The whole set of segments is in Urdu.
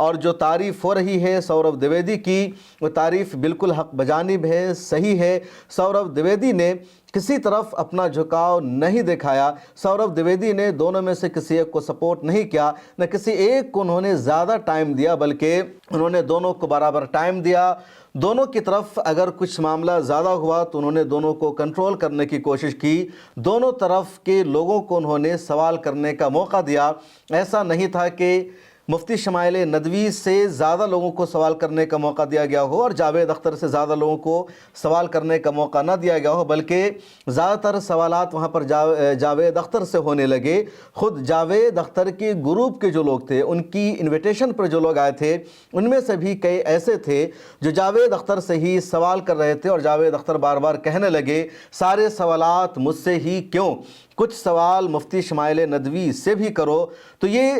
اور جو تعریف ہو رہی ہے سوربھ دویدی کی وہ تعریف بالکل حق بجانب ہے، صحیح ہے۔ سوربھ دویدی نے کسی طرف اپنا جھکاؤ نہیں دکھایا، سوربھ دویدی نے دونوں میں سے کسی ایک کو سپورٹ نہیں کیا، نہ کسی ایک کو انہوں نے زیادہ ٹائم دیا، بلکہ انہوں نے دونوں کو برابر ٹائم دیا۔ دونوں کی طرف اگر کچھ معاملہ زیادہ ہوا تو انہوں نے دونوں کو کنٹرول کرنے کی کوشش کی، دونوں طرف کے لوگوں کو انہوں نے سوال کرنے کا موقع دیا۔ ایسا نہیں تھا کہ مفتی شمائل ندوی سے زیادہ لوگوں کو سوال کرنے کا موقع دیا گیا ہو اور جاوید اختر سے زیادہ لوگوں کو سوال کرنے کا موقع نہ دیا گیا ہو، بلکہ زیادہ تر سوالات وہاں پر جاوید اختر سے ہونے لگے۔ خود جاوید اختر کے گروپ کے جو لوگ تھے، ان کی انویٹیشن پر جو لوگ آئے تھے، ان میں سے بھی کئی ایسے تھے جو جاوید اختر سے ہی سوال کر رہے تھے، اور جاوید اختر بار بار کہنے لگے سارے سوالات مجھ سے ہی کیوں، کچھ سوال مفتی شمائل ندوی سے بھی کرو۔ تو یہ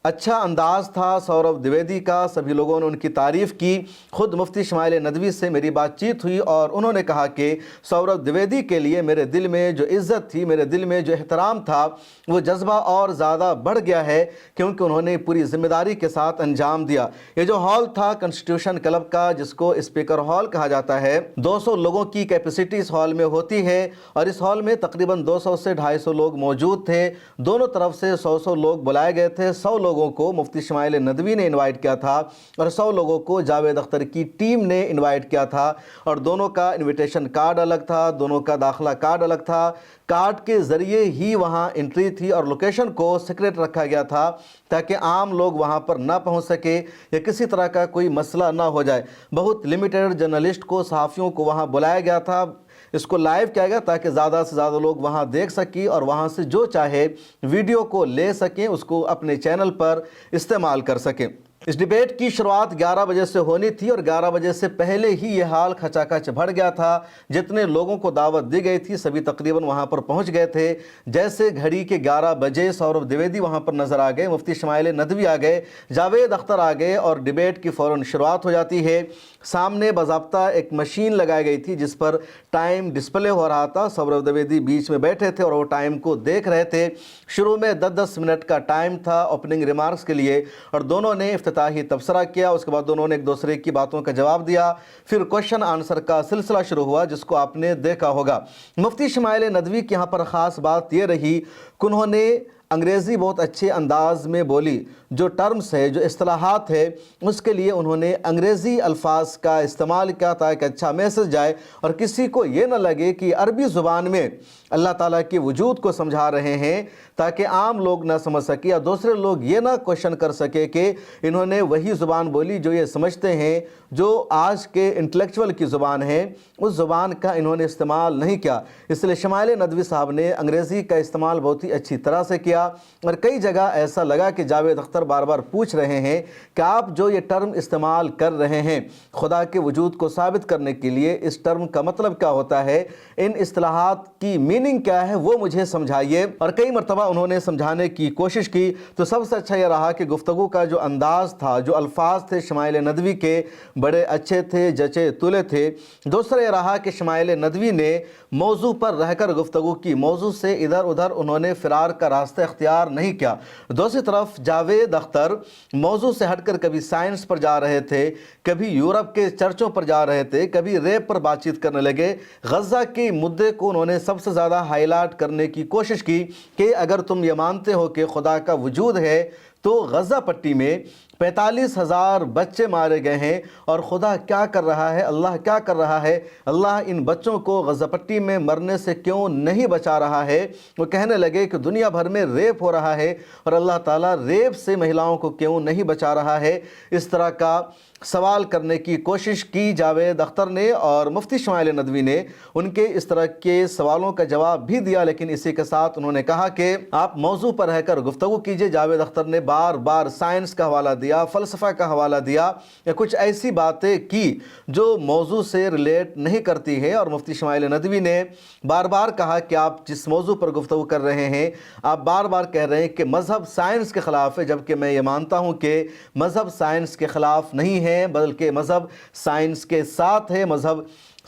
اچھا انداز تھا سوربھ دویدی کا، سبھی لوگوں نے ان کی تعریف کی۔ خود مفتی شمائل ندوی سے میری بات چیت ہوئی اور انہوں نے کہا کہ سوربھ دویدی کے لیے میرے دل میں جو عزت تھی، میرے دل میں جو احترام تھا، وہ جذبہ اور زیادہ بڑھ گیا ہے کیونکہ انہوں نے پوری ذمہ داری کے ساتھ انجام دیا۔ یہ جو ہال تھا کنسٹیٹیوشن کلب کا، جس کو اسپیکر ہال کہا جاتا ہے، 200 لوگوں کی کیپیسٹی اس ہال میں ہوتی ہے، اور اس ہال میں تقریباً 200 سے 250 لوگ موجود تھے۔ دونوں طرف سے 100 لوگ بلائے گئے تھے۔ 100 لوگوں کو مفتی شمائل ندوی نے انوائٹ کیا تھا اور 100 لوگوں کو جاوید اختر کی ٹیم نے انوائٹ کیا تھا، اور دونوں کا انویٹیشن کارڈ الگ تھا، دونوں کا داخلہ کارڈ الگ تھا۔ کارڈ کے ذریعے ہی وہاں انٹری تھی اور لوکیشن کو سیکریٹ رکھا گیا تھا تاکہ عام لوگ وہاں پر نہ پہنچ سکے یا کسی طرح کا کوئی مسئلہ نہ ہو جائے۔ بہت لمیٹڈ جرنلسٹ کو، صحافیوں کو وہاں بلایا گیا تھا، اس کو لائیو کیا گیا تاکہ زیادہ سے زیادہ لوگ وہاں دیکھ سکیں اور وہاں سے جو چاہے ویڈیو کو لے سکیں، اس کو اپنے چینل پر استعمال کر سکیں۔ اس ڈیبیٹ کی شروعات 11 بجے سے ہونی تھی اور 11 بجے سے پہلے ہی یہ حال کھچا کھچ بھر گیا تھا۔ جتنے لوگوں کو دعوت دی گئی تھی سبھی تقریباً وہاں پر پہنچ گئے تھے۔ جیسے گھڑی کے 11 بجے سوربھ دویدی وہاں پر نظر آ گئے، مفتی شمائل ندوی آ گئے، جاوید اختر آ گئے اور ڈیبیٹ کی فوراً شروعات ہو جاتی ہے۔ سامنے باضابطہ ایک مشین لگائی گئی تھی جس پر ٹائم ڈسپلے ہو رہا تھا۔ سوربھ دویدی بیچ میں بیٹھے تھے اور وہ ٹائم کو دیکھ رہے تھے۔ شروع میں 10-10 منٹ کا ٹائم تھا اوپننگ ریمارکس کے لیے، اور دونوں نے افتتاحی تبصرہ کیا۔ اس کے بعد دونوں نے ایک دوسرے کی باتوں کا جواب دیا۔ پھر کوشچن آنسر کا سلسلہ شروع ہوا جس کو آپ نے دیکھا ہوگا۔ مفتی شمائل ندوی کی یہاں پر خاص بات یہ رہی کہ انہوں نے انگریزی بہت اچھے انداز میں بولی۔ جو ٹرمز ہے، جو اصطلاحات ہے، اس کے لیے انہوں نے انگریزی الفاظ کا استعمال کیا تاکہ اچھا میسج جائے اور کسی کو یہ نہ لگے کہ عربی زبان میں اللہ تعالیٰ کے وجود کو سمجھا رہے ہیں، تاکہ عام لوگ نہ سمجھ سکے یا دوسرے لوگ یہ نہ کوشچن کر سکے کہ انہوں نے وہی زبان بولی جو یہ سمجھتے ہیں، جو آج کے انٹلیکچول کی زبان ہے، اس زبان کا انہوں نے استعمال نہیں کیا۔ اس لیے شمائل ندوی صاحب نے انگریزی کا استعمال بہت ہی اچھی طرح سے کیا، اور کئی جگہ ایسا لگا کہ جاوید اختر بار بار پوچھ رہے ہیں کہ آپ جو یہ ٹرم استعمال کر رہے ہیں خدا کے وجود کو ثابت کرنے کے لیے، اس ٹرم کا مطلب کیا ہوتا ہے، ان اصطلاحات کی میننگ کیا ہے، وہ مجھے سمجھائیے۔ اور کئی مرتبہ انہوں نے سمجھانے کی کوشش کی۔ تو سب سے اچھا یہ رہا کہ گفتگو کا جو انداز تھا، جو الفاظ تھے شمائل ندوی کے، بڑے اچھے تھے، جچے تلے تھے۔ دوسرا یہ رہا کہ شمائل ندوی نے موضوع پر رہ کر گفتگو کی، موضوع سے ادھر ادھر انہوں نے فرار کا راستہ اختیار نہیں کیا۔ دوسری طرف جاوید اختر موضوع سے ہٹ کر کبھی سائنس پر جا رہے تھے، کبھی یورپ کے چرچوں پر جا رہے تھے، کبھی ریپ پر بات چیت کرنے لگے۔ غزہ کے مدعے کو انہوں نے سب سے زیادہ ہائی لائٹ کرنے کی کوشش کی کہ اگر تم یہ مانتے ہو کہ خدا کا وجود ہے تو غزہ پٹی میں 45,000 بچے مارے گئے ہیں، اور خدا کیا کر رہا ہے، اللہ کیا کر رہا ہے، اللہ ان بچوں کو غزہ پٹی میں مرنے سے کیوں نہیں بچا رہا ہے۔ وہ کہنے لگے کہ دنیا بھر میں ریپ ہو رہا ہے اور اللہ تعالیٰ ریپ سے مہیلاؤں کو کیوں نہیں بچا رہا ہے۔ اس طرح کا سوال کرنے کی کوشش کی جاوید اختر نے، اور مفتی شمائل ندوی نے ان کے اس طرح کے سوالوں کا جواب بھی دیا، لیکن اسی کے ساتھ انہوں نے کہا کہ آپ موضوع پر رہ کر گفتگو کیجئے۔ جاوید اختر نے بار بار سائنس کا حوالہ دیا، فلسفہ کا حوالہ دیا، یا کچھ ایسی باتیں کی جو موضوع سے ریلیٹ نہیں کرتی ہے، اور مفتی شمائل ندوی نے بار بار کہا کہ آپ جس موضوع پر گفتگو کر رہے ہیں، آپ بار بار کہہ رہے ہیں کہ مذہب سائنس کے خلاف ہے، جبکہ میں یہ مانتا ہوں کہ مذہب سائنس کے خلاف نہیں ہے، بلکہ مذہب سائنس کے ساتھ ہے، مذہب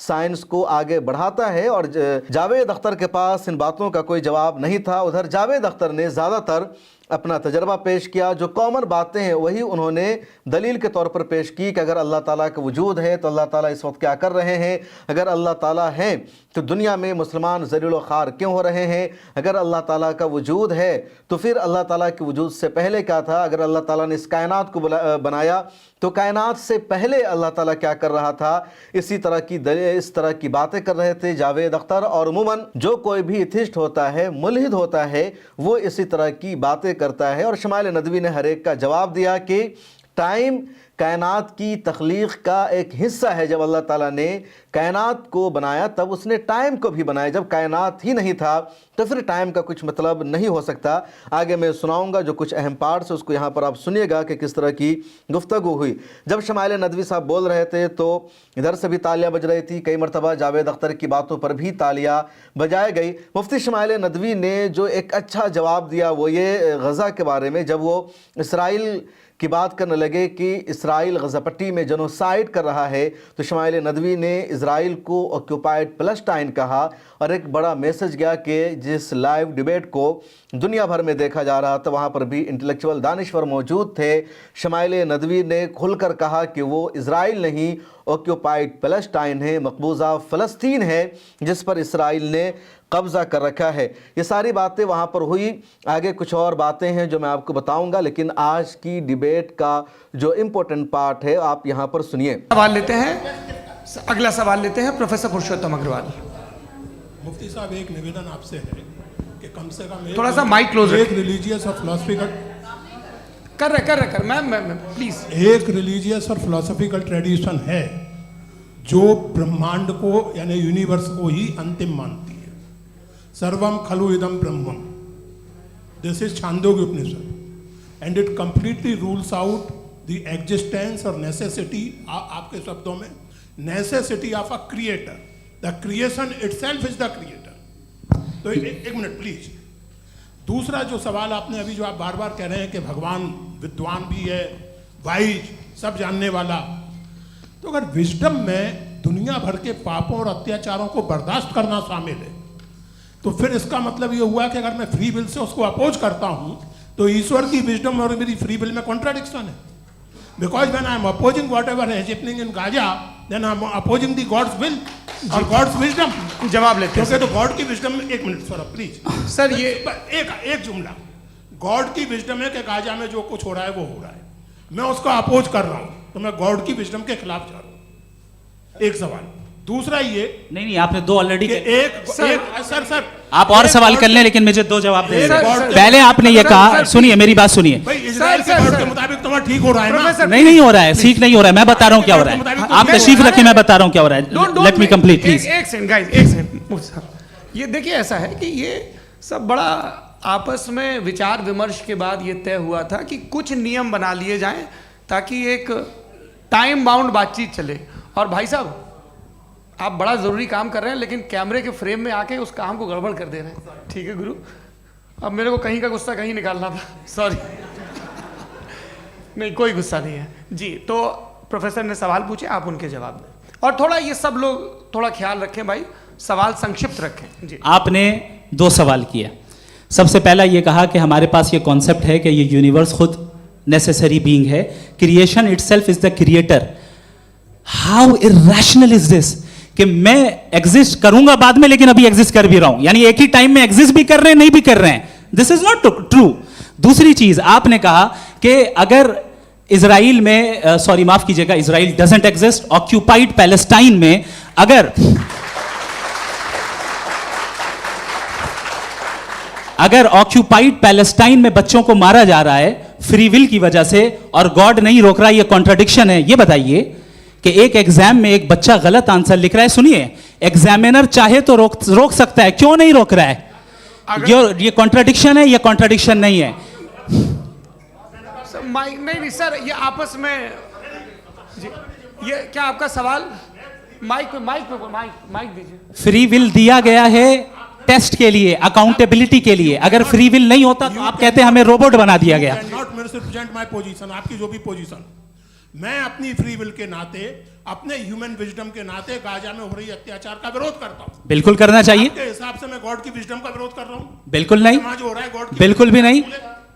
سائنس کو آگے بڑھاتا ہے۔ اور جاوید اختر کے پاس ان باتوں کا کوئی جواب نہیں تھا۔ ادھر جاوید اختر نے زیادہ تر اپنا تجربہ پیش کیا, جو کامن باتیں ہیں وہی انہوں نے دلیل کے طور پر پیش کی کہ اگر اللہ تعالیٰ کا وجود ہے تو اللہ تعالیٰ اس وقت کیا کر رہے ہیں, اگر اللہ تعالیٰ ہیں تو دنیا میں مسلمان ذلیل و خوار کیوں ہو رہے ہیں, اگر اللہ تعالیٰ کا وجود ہے تو پھر اللہ تعالیٰ کے وجود سے پہلے کیا تھا, اگر اللہ تعالیٰ نے اس کائنات کو بنایا تو کائنات سے پہلے اللہ تعالیٰ کیا کر رہا تھا. اس طرح کی باتیں کر رہے تھے جاوید اختر. اور عموماً جو کوئی بھی ایتھسٹ ہوتا ہے, ملحد ہوتا ہے, وہ اسی طرح کی باتیں کرتا ہے. اور شمائل ندوی نے ہر ایک کا جواب دیا کہ ٹائم کائنات کی تخلیق کا ایک حصہ ہے. جب اللہ تعالیٰ نے کائنات کو بنایا تب اس نے ٹائم کو بھی بنایا. جب کائنات ہی نہیں تھا تو پھر ٹائم کا کچھ مطلب نہیں ہو سکتا. آگے میں سناؤں گا جو کچھ اہم پارٹس ہے, اس کو یہاں پر آپ سنیے گا کہ کس طرح کی گفتگو ہوئی. جب شمائل ندوی صاحب بول رہے تھے تو ادھر سے بھی تالیاں بج رہی تھی. کئی مرتبہ جاوید اختر کی باتوں پر بھی تالیاں بجائے گئی. مفتی شمائل ندوی نے جو ایک اچھا جواب دیا وہ یہ غزہ کے بارے میں, جب وہ اسرائیل کی بات کرنے لگے کہ اسرائیل غزہ پٹی میں جنوسائیڈ کر رہا ہے, تو شمائل ندوی نے اسرائیل کو آکیوپائڈ پیلسٹائن کہا. اور ایک بڑا میسج گیا کہ جس لائیو ڈیبیٹ کو دنیا بھر میں دیکھا جا رہا تھا وہاں پر بھی انٹلیکچوئل دانشور موجود تھے. شمائل ندوی نے کھل کر کہا کہ وہ اسرائیل نہیں, آکیوپائڈ پیلسٹائن ہے, مقبوضہ فلسطین ہے جس پر اسرائیل نے قبضہ کر رکھا ہے. یہ ساری باتیں وہاں پر ہوئی. آگے کچھ اور باتیں ہیں جو میں آپ کو بتاؤں گا, لیکن آج کی ڈیبیٹ کا جو امپورٹنٹ پارٹ ہے آپ یہاں پر سنیے. سوال لیتے ہیں, اگلا سوال لیتے ہیں پروفیسر پرشوتم اگروال. مفتی صاحب ایک نویدن آپ سے ہے کہ کم سے کم تھوڑا سا مائک کلوز ایک ریلیجیس اور فلسفیکل کر رہے میں پلیز. ایک ریلیجیس اور فلسفیکل ٹریڈیشن ہے جو برہمانڈ کو یعنی یونیورس کو ہی انتم مانتی ہے. سروم کھلو ادم برہمم, this is Chandogya Upanishad and it completely rules out the existence اور نیسیسٹی, آپ کے شبدوں میں necessity of a creator. The creation itself is the creator. تو ایک منٹ پلیز. دوسرا جو سوال آپ نے ابھی جو آپ بار بار کہہ رہے ہیں کہ بھگوان ودوان بھی ہے, وائز, سب جاننے والا, تو اگر وزڈم میں دنیا بھر کے پاپوں اور اتیاچاروں کو برداشت کرنا شامل ہے تو پھر اس کا مطلب یہ ہوا کہ اگر میں فری ول سے اس کو اپوز کرتا ہوں تو ایشور کی وزڈم اور میری فری ول میں کنٹراڈکشن ہے. Because when I am opposing whatever is happening in Gaza, then I am opposing the God's will اور God's wisdom. جواب لیتے ہیں کیونکہ تو گاڈ کی وزڈم میں, ایک منٹ سورا پلیز سر, یہ ایک جملہ, گاڈ کی وزڈم ہے کہ گاجا میں جو کچھ ہو رہا ہے وہ ہو رہا ہے, میں اس کو اپوز کر رہا ہوں تو میں گاڈ کی وزڈم کے خلاف جا رہا ہوں. ایک سوال. دوسرا یہ نہیں آپ نے دو آلریڈی, سر آپ اور سوال کر لیں لیکن مجھے دو جواب دیں. پہلے آپ نے یہ کہا, سنیے میری بات سنیے. اسرائیل کے گاڈ کے مطابق تمہارا ٹھیک ہو رہا ہے نا؟ نہیں ہو رہا ہے, سیکھ نہیں ہو رہا ہے, میں بتا رہا ہوں کیا ہو رہا ہے. آپ تشریف رکھیں, میں بتا رہا ہوں کیا ہو رہا ہے. Let me complete please. ایک سیکنڈ گائز, ایک سیکنڈ. یہ دیکھیے ایسا ہے کہ یہ سب بڑا آپس میں وچار ومرش کے بعد یہ طے ہوا تھا کہ کچھ نیم بنا لیے جائیں تاکہ ایک ٹائم باؤنڈ بات چیت چلے. اور بھائی صاحب آپ بڑا ضروری کام کر رہے ہیں لیکن کیمرے کے فریم میں آ کے اس کام کو گڑبڑ کر دے رہے ہیں. ٹھیک ہے گرو, اب میرے کو کہیں کا غصہ کہیں نکالنا تھا, سوری. نہیں کوئی غصہ نہیں ہے جی. تو پروفیسر نے سوال پوچھے, آپ ان کے جواب دیں. اور تھوڑا یہ سب لوگ تھوڑا خیال رکھیں بھائی, سوال سنکشپت رکھیں. جی آپ نے دو سوال کیا. سب سے پہلا یہ کہا کہ ہمارے پاس یہ کانسیپٹ ہے کہ یہ یونیورس خود نیسیسری بینگ ہے, creation itself is the creator. How irrational is this کہ میں ایگزسٹ کروں گا بعد میں لیکن ابھی ایگزسٹ کر بھی رہا ہوں, یعنی ایک ہی ٹائم میں ایگزسٹ بھی کر رہے ہیں نہیں بھی کر رہے ہیں. دس از ناٹ ٹرو. دوسری چیز آپ نے کہا کہ اگر اسرائیل میں, سوری معاف کیجیے گا, اسرائیل ڈزنٹ ایگزسٹ, آکیوپائڈ پیلسٹائن میں اگر آکیوپائڈ پیلسٹائن میں بچوں کو مارا جا رہا ہے فری ول کی وجہ سے اور گاڈ نہیں روک رہا, یہ کانٹراڈکشن ہے. یہ بتائیے کہ ایک ایگزام میں ایک بچہ غلط آنسر لکھ رہا ہے, سنیے, ایگزامینر چاہے تو روک سکتا ہے, کیوں نہیں روک رہا ہے؟ یہ کانٹراڈکشن ہے یا کانٹراڈکشن نہیں ہے؟ نہیں سر, یہ آپس میں یہ کیا آپ کا سوال مائک دیجیے. فری ول دیا گیا ہے ٹیسٹ کے لیے, اکاؤنٹیبلٹی کے لیے. اگر فری ول نہیں ہوتا تو آپ کہتے ہیں ہمیں روبوٹ بنا دیا گیا. آپ کی جو بھی پوزیشن, میں اپنی فری ول کے ناطے, اپنے ہیومن وزڈم کے ناطے گاجا میں ہو رہی اتیاچار کا ویروਧ کرتا ہوں. بالکل کرنا چاہیے. کے حساب سے میں گاڈ کی وزڈم کا ویروਧ کر رہا ہوں؟ بالکل نہیں, جو ہو رہا ہے گاڈ کی بالکل بھی نہیں.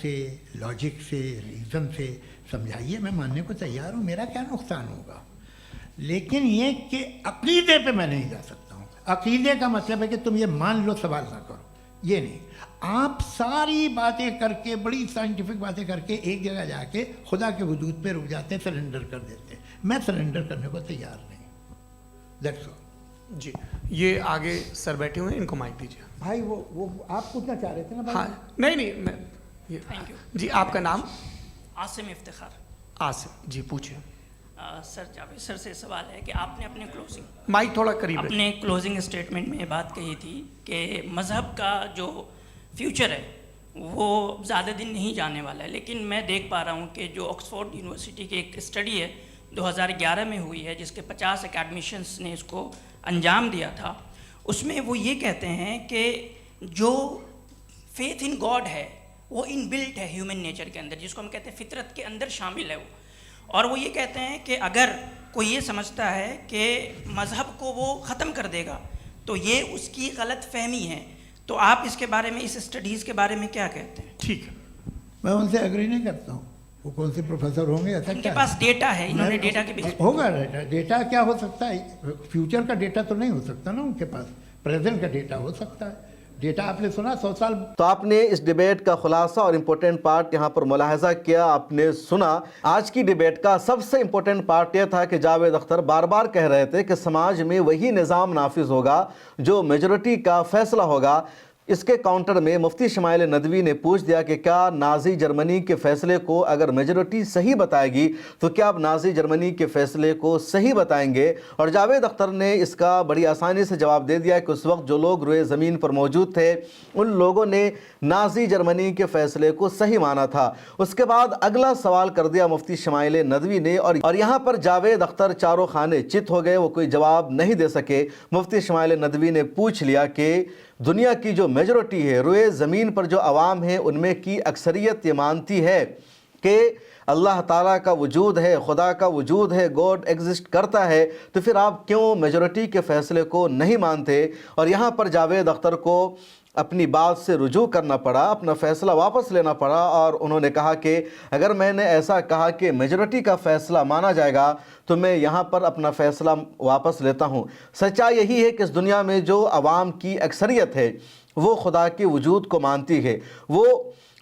سے، لاجک سے، ریزن سے سمجھائیے، میں ماننے کو تیار ہوں، میرا کیا نقصان ہوگا. لیکن یہ کہ عقیدے پہ میں نہیں جا سکتا ہوں. عقیدے کا مطلب ہے کہ تم یہ مان لو، سوال نہ کرو، یہ نہیں. آپ ساری باتیں کر کے، بڑی سائنٹیفک باتیں کر کے ایک جگہ جا کے خدا کے وجود پہ رک جاتے ہیں، سرنڈر کر دیتے ہیں. میں سرنڈر کرنے کو تیار نہیں. That's all. جی یہ آگے سر بیٹھے ہوئے ہیں، ان کو مائک دیجیے. بھائی وہ آپ پوچھنا چاہ رہے تھے نا ہاں بھائی؟ نہیں میں تھینک یو. جی آپ کا نام؟ عاصم افتخار. آصف جی پوچھیں. سر جاوید سر سے سوال ہے کہ آپ نے اپنے مائک تھوڑا قریب ہے. اپنے کلوزنگ اسٹیٹمنٹ میں یہ بات کہی تھی کہ مذہب کا جو فیوچر ہے وہ زیادہ دن نہیں جانے والا ہے، لیکن میں دیکھ پا رہا ہوں کہ جو آکسفورڈ یونیورسٹی کی ایک اسٹڈی ہے 2011 میں ہوئی ہے، جس کے 50 اکیڈمیشنس نے اس کو انجام دیا تھا، اس میں وہ یہ کہتے ہیں کہ جو فیتھ ان گاڈ ہے وہ ان بلٹ ہے ہیومن نیچر کے اندر، جس کو ہم کہتے ہیں فطرت کے اندر شامل ہے وہ. اور وہ یہ کہتے ہیں کہ اگر کوئی یہ سمجھتا ہے کہ مذہب کو وہ ختم کر دے گا تو یہ اس کی غلط فہمی ہے. تو آپ اس کے بارے میں، اس اسٹڈیز کے بارے میں کیا کہتے ہیں؟ ٹھیک ہے. میں ان سے ایگری نہیں کرتا ہوں. وہ کون سے پروفیسر ہوں گے ایسا ان کے کیا پاس ڈیٹا ہے، انہوں نے ڈیٹا کے بیس ہوگا. ڈیٹا کیا ہو سکتا ہے؟ فیوچر کا ڈیٹا تو نہیں ہو سکتا نا ان کے پاس. پریزنٹ کا ڈیٹا ہو سکتا ہے. ڈیٹا آپ نے سنا 100 سال. تو آپ نے اس ڈیبیٹ کا خلاصہ اور امپورٹنٹ پارٹ یہاں پر ملاحظہ کیا، آپ نے سنا. آج کی ڈیبیٹ کا سب سے امپورٹنٹ پارٹ یہ تھا کہ جاوید اختر بار بار کہہ رہے تھے کہ سماج میں وہی نظام نافذ ہوگا جو میجورٹی کا فیصلہ ہوگا. اس کے کاؤنٹر میں مفتی شمائل ندوی نے پوچھ دیا کہ کیا نازی جرمنی کے فیصلے کو اگر میجورٹی صحیح بتائے گی تو کیا آپ نازی جرمنی کے فیصلے کو صحیح بتائیں گے؟ اور جاوید اختر نے اس کا بڑی آسانی سے جواب دے دیا کہ اس وقت جو لوگ روئے زمین پر موجود تھے ان لوگوں نے نازی جرمنی کے فیصلے کو صحیح مانا تھا. اس کے بعد اگلا سوال کر دیا مفتی شمائل ندوی نے، اور یہاں پر جاوید اختر چاروں خانے چت ہو گئے، وہ کوئی جواب نہیں دے سکے. مفتی شمائل ندوی نے پوچھ لیا کہ دنیا کی جو میجورٹی ہے، روئے زمین پر جو عوام ہیں، ان میں کی اکثریت یہ مانتی ہے کہ اللہ تعالیٰ کا وجود ہے، خدا کا وجود ہے، گاڈ ایگزسٹ کرتا ہے، تو پھر آپ کیوں میجورٹی کے فیصلے کو نہیں مانتے؟ اور یہاں پر جاوید اختر کو اپنی بات سے رجوع کرنا پڑا، اپنا فیصلہ واپس لینا پڑا، اور انہوں نے کہا کہ اگر میں نے ایسا کہا کہ میجورٹی کا فیصلہ مانا جائے گا تو میں یہاں پر اپنا فیصلہ واپس لیتا ہوں. سچائی یہی ہے کہ اس دنیا میں جو عوام کی اکثریت ہے وہ خدا کے وجود کو مانتی ہے، وہ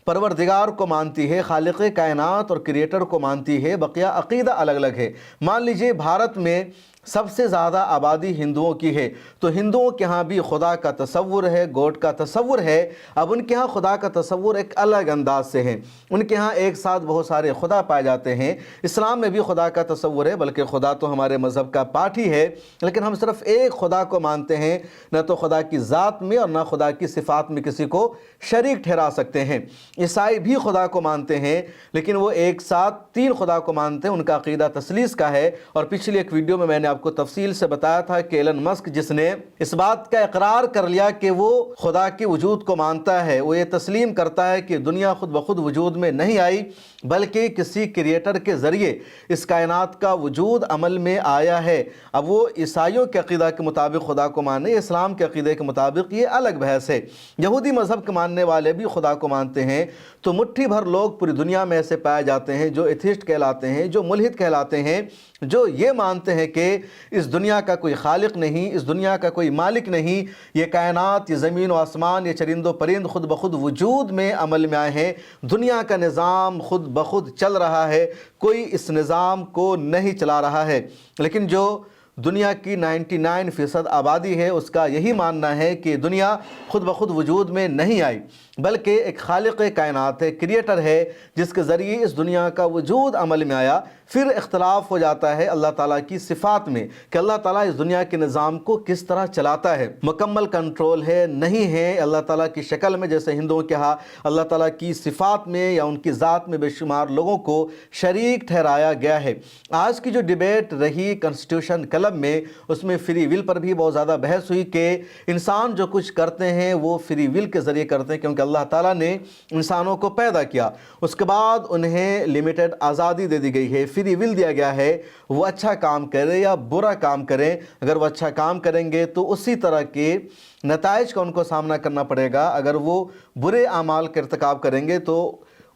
پروردگار کو مانتی ہے، خالق کائنات اور کریٹر کو مانتی ہے. بقیہ عقیدہ الگ الگ ہے. مان لیجئے بھارت میں سب سے زیادہ آبادی ہندوؤں کی ہے، تو ہندوؤں کے ہاں بھی خدا کا تصور ہے، گاڈ کا تصور ہے. اب ان کے ہاں خدا کا تصور ایک الگ انداز سے ہے. ان کے ہاں ایک ساتھ بہت سارے خدا پائے جاتے ہیں. اسلام میں بھی خدا کا تصور ہے، بلکہ خدا تو ہمارے مذہب کا پارٹ ہی ہے، لیکن ہم صرف ایک خدا کو مانتے ہیں، نہ تو خدا کی ذات میں اور نہ خدا کی صفات میں کسی کو شریک ٹھہرا سکتے ہیں. عیسائی بھی خدا کو مانتے ہیں، لیکن وہ ایک ساتھ 3 خدا کو مانتے ہیں. ان کا عقیدہ تثلیث کا ہے. اور پچھلی ایک ویڈیو میں میں نے آپ کو تفصیل سے بتایا تھا کہ ایلن مسک جس نے اس بات کا اقرار کر لیا کہ وہ خدا کے وجود کو مانتا ہے، وہ یہ تسلیم کرتا ہے کہ دنیا خود بخود وجود میں نہیں آئی بلکہ کسی کریٹر کے ذریعے اس کائنات کا وجود عمل میں آیا ہے. اب وہ عیسائیوں کے عقیدہ کے مطابق خدا کو مانے، اسلام کے عقیدے کے مطابق یہ الگ بحث ہے. یہودی مذہب کے ماننے والے بھی خدا کو مانتے ہیں. تو مٹھی بھر لوگ پوری دنیا میں ایسے پائے جاتے ہیں جو ایتھیسٹ کہلاتے ہیں، جو ملحد کہلاتے ہیں، جو یہ مانتے ہیں کہ اس دنیا کا کوئی خالق نہیں، اس دنیا کا کوئی مالک نہیں، یہ کائنات، یہ زمین و آسمان، یہ چرند و پرند خود بخود وجود میں عمل میں آئے ہیں. دنیا کا نظام خود بخود چل رہا ہے، کوئی اس نظام کو نہیں چلا رہا ہے. لیکن جو دنیا کی 99% آبادی ہے اس کا یہی ماننا ہے کہ دنیا خود بخود وجود میں نہیں آئی بلکہ ایک خالق کائنات ہے، کریٹر ہے، جس کے ذریعے اس دنیا کا وجود عمل میں آیا. پھر اختلاف ہو جاتا ہے اللہ تعالیٰ کی صفات میں کہ اللہ تعالیٰ اس دنیا کے نظام کو کس طرح چلاتا ہے. مکمل کنٹرول ہے نہیں ہے اللہ تعالیٰ کی شکل میں، جیسے ہندوؤں کے ہاں اللہ تعالیٰ کی صفات میں یا ان کی ذات میں بے شمار لوگوں کو شریک ٹھہرایا گیا ہے. آج کی جو ڈیبیٹ رہی کنسٹیٹیوشن کلب کلب میں، اس میں فری ول پر بھی بہت زیادہ بحث ہوئی کہ انسان جو کچھ کرتے ہیں وہ فری ول کے ذریعے کرتے ہیں، کیونکہ اللہ تعالیٰ نے انسانوں کو پیدا کیا، اس کے بعد انہیں لمیٹڈ آزادی دے دی گئی ہے، فری ول دیا گیا ہے، وہ اچھا کام کرے یا برا کام کریں، اگر وہ اچھا کام کریں گے تو اسی طرح کے نتائج کا ان کو سامنا کرنا پڑے گا، اگر وہ برے اعمال کا ارتکاب کریں گے تو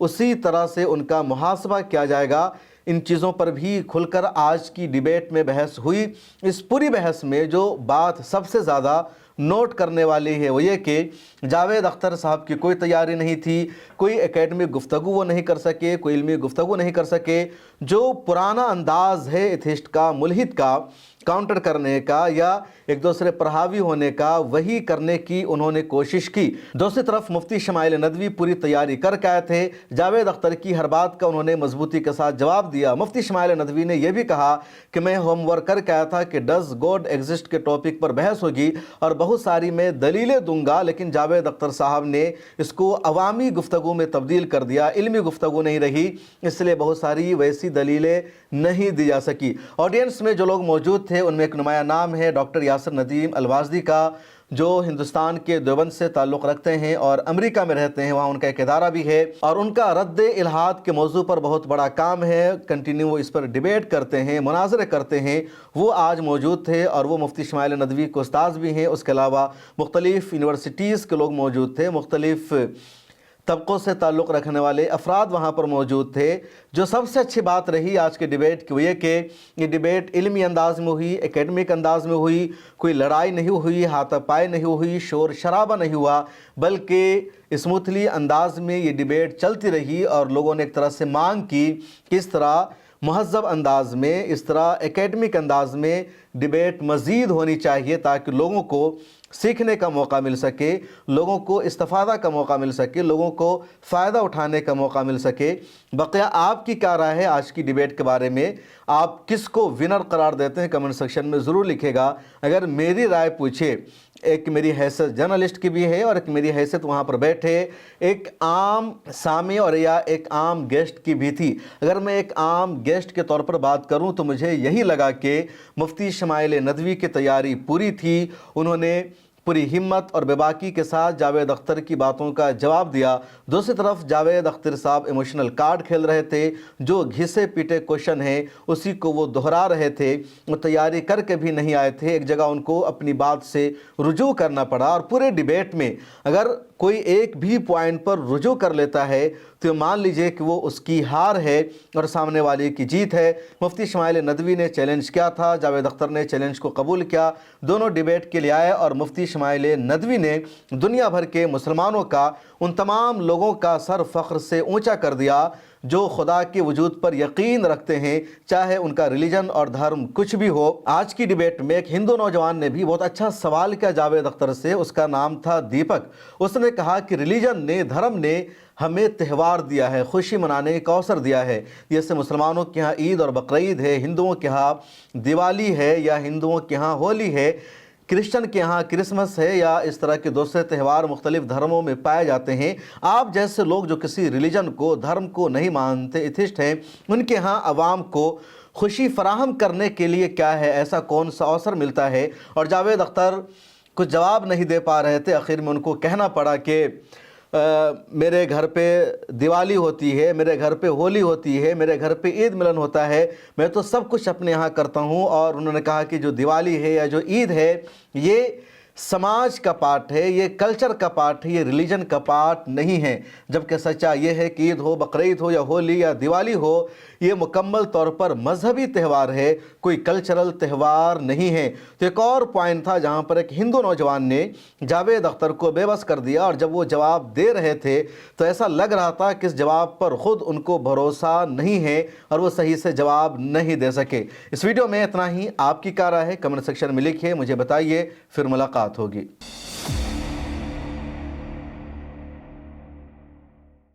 اسی طرح سے ان کا محاسبہ کیا جائے گا۔ ان چیزوں پر بھی کھل کر آج کی ڈیبیٹ میں بحث ہوئی۔ اس پوری بحث میں جو بات سب سے زیادہ نوٹ کرنے والی ہے وہ یہ کہ جاوید اختر صاحب کی کوئی تیاری نہیں تھی، کوئی اکیڈمک گفتگو وہ نہیں کر سکے، کوئی علمی گفتگو نہیں کر سکے، جو پرانا انداز ہے ایتھسٹ کا، ملحد کا، کاؤنٹر کرنے کا یا ایک دوسرے پر حاوی ہونے کا، وہی کرنے کی انہوں نے کوشش کی۔ دوسری طرف مفتی شمائل ندوی پوری تیاری کر کے آئے تھے، جاوید اختر کی ہر بات کا انہوں نے مضبوطی کے ساتھ جواب دیا۔ مفتی شمائل ندوی نے یہ بھی کہا کہ میں ہوم ورک کر کے آیا تھا کہ ڈز گاڈ ایگزسٹ کے ٹاپک پر بحث ہوگی اور بہت ساری میں دلیلیں دوں گا، لیکن جاوید اختر صاحب نے اس کو عوامی گفتگو میں تبدیل کر دیا، علمی گفتگو نہیں رہی، اس لیے بہت ساری ویسی دلیلیں نہیں دی جا سکی۔ آڈینس میں جو لوگ موجود تھے ان میں ایک نمایاں نام ہے ڈاکٹر یاسر ندیم الوازدی کا، جو ہندوستان کے دیوبند سے تعلق رکھتے ہیں اور امریکہ میں رہتے ہیں، وہاں ان کا ایک ادارہ بھی ہے اور ان کا رد الحاد کے موضوع پر بہت بڑا کام ہے، کنٹینیو وہ اس پر ڈیبیٹ کرتے ہیں، مناظرے کرتے ہیں، وہ آج موجود تھے اور وہ مفتی شمائل ندوی کو استاذ بھی ہیں، اس کے علاوہ مختلف یونیورسٹیز کے لوگ موجود تھے، مختلف طبقوں سے تعلق رکھنے والے افراد وہاں پر موجود تھے۔ جو سب سے اچھی بات رہی آج کے ڈیبیٹ کی وہ یہ کہ یہ ڈیبیٹ علمی انداز میں ہوئی، اکیڈمک انداز میں ہوئی، کوئی لڑائی نہیں ہوئی، ہاتھا پائی نہیں ہوئی، شور شرابہ نہیں ہوا، بلکہ اسموتھلی انداز میں یہ ڈیبیٹ چلتی رہی اور لوگوں نے ایک طرح سے مانگ کی کہ اس طرح مہذب انداز میں، اس طرح اکیڈمک انداز میں ڈیبیٹ مزید ہونی چاہیے تاکہ لوگوں کو سیکھنے کا موقع مل سکے، لوگوں کو استفادہ کا موقع مل سکے، لوگوں کو فائدہ اٹھانے کا موقع مل سکے۔ بقیہ آپ کی کیا رائے ہے آج کی ڈیبیٹ کے بارے میں؟ آپ کس کو ونر قرار دیتے ہیں کمنٹ سیکشن میں ضرور لکھے گا۔ اگر میری رائے پوچھے، ایک میری حیثیت جرنلسٹ کی بھی ہے اور ایک میری حیثیت وہاں پر بیٹھے ایک عام سامع اور یا ایک عام گیسٹ کی بھی تھی۔ اگر میں ایک عام گیسٹ کے طور پر بات کروں تو مجھے یہی لگا کہ مفتی شمائل ندوی کی تیاری پوری تھی، انہوں نے پوری ہمت اور بے باکی کے ساتھ جاوید اختر کی باتوں کا جواب دیا۔ دوسری طرف جاوید اختر صاحب ایموشنل کارڈ کھیل رہے تھے، جو گھسے پیٹے کوشچن ہیں اسی کو وہ دہرا رہے تھے، وہ تیاری کر کے بھی نہیں آئے تھے، ایک جگہ ان کو اپنی بات سے رجوع کرنا پڑا اور پورے ڈیبیٹ میں اگر کوئی ایک بھی پوائنٹ پر رجوع کر لیتا ہے تو مان لیجئے کہ وہ اس کی ہار ہے اور سامنے والے کی جیت ہے۔ مفتی شمائل ندوی نے چیلنج کیا تھا، جاوید اختر نے چیلنج کو قبول کیا، دونوں ڈیبیٹ کے لیے آئے اور مفتی شمائل ندوی نے دنیا بھر کے مسلمانوں کا، ان تمام لوگوں کا سر فخر سے اونچا کر دیا جو خدا کے وجود پر یقین رکھتے ہیں، چاہے ان کا ریلیجن اور دھرم کچھ بھی ہو۔ آج کی ڈیبیٹ میں ایک ہندو نوجوان نے بھی بہت اچھا سوال کیا جاوید اختر سے، اس کا نام تھا دیپک۔ اس نے کہا کہ ریلیجن نے، دھرم نے ہمیں تہوار دیا ہے، خوشی منانے کا اوسر دیا ہے، جیسے مسلمانوں کے ہاں عید اور بقرعید ہے، ہندوؤں کے ہاں دیوالی ہے یا ہندوؤں کے ہاں ہولی ہے، کرسچن کے ہاں کرسمس ہے یا اس طرح کے دوسرے تہوار مختلف دھرموں میں پائے جاتے ہیں۔ آپ جیسے لوگ جو کسی ریلیجن کو، دھرم کو نہیں مانتے، ایتھسٹ ہیں، ان کے ہاں عوام کو خوشی فراہم کرنے کے لیے کیا ہے، ایسا کون سا اوسر ملتا ہے؟ اور جاوید اختر کچھ جواب نہیں دے پا رہے تھے، آخر میں ان کو کہنا پڑا کہ میرے گھر پہ دیوالی ہوتی ہے، میرے گھر پہ ہولی ہوتی ہے، میرے گھر پہ عید ملن ہوتا ہے، میں تو سب کچھ اپنے یہاں کرتا ہوں۔ اور انہوں نے کہا کہ جو دیوالی ہے یا جو عید ہے یہ سماج کا پارٹ ہے، یہ کلچر کا پارٹ ہے، یہ ریلیجن کا پارٹ نہیں ہے، جبکہ سچا یہ ہے کہ عید ہو، بقرعید ہو یا ہولی یا دیوالی ہو، یہ مکمل طور پر مذہبی تہوار ہے، کوئی کلچرل تہوار نہیں ہے۔ تو ایک اور پوائنٹ تھا جہاں پر ایک ہندو نوجوان نے جاوید اختر کو بے بس کر دیا، اور جب وہ جواب دے رہے تھے تو ایسا لگ رہا تھا کہ اس جواب پر خود ان کو بھروسہ نہیں ہے اور وہ صحیح سے جواب نہیں دے سکے۔ اس ویڈیو میں اتنا ہی، آپ کی کیا رائے ہے کمنٹ سیکشن میں لکھیے، مجھے بتائیے، پھر ملاقات ہوگی۔